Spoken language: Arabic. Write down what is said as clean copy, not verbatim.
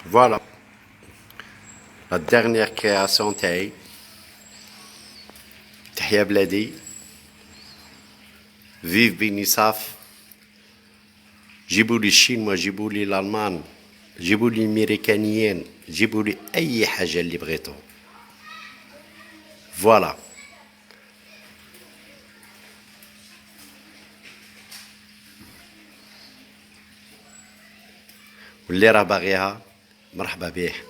Voilà, la dernière création تاعي. تحيا بلادي. فيف بنصاف. جيبوا لي الشينوا، جيبوا لي الالمان، جيبوا لي الميريكانيين، جيبوا لي اي حاجه اللي بغيتو. فوالا. واللي راه باغيها مرحبا بيه.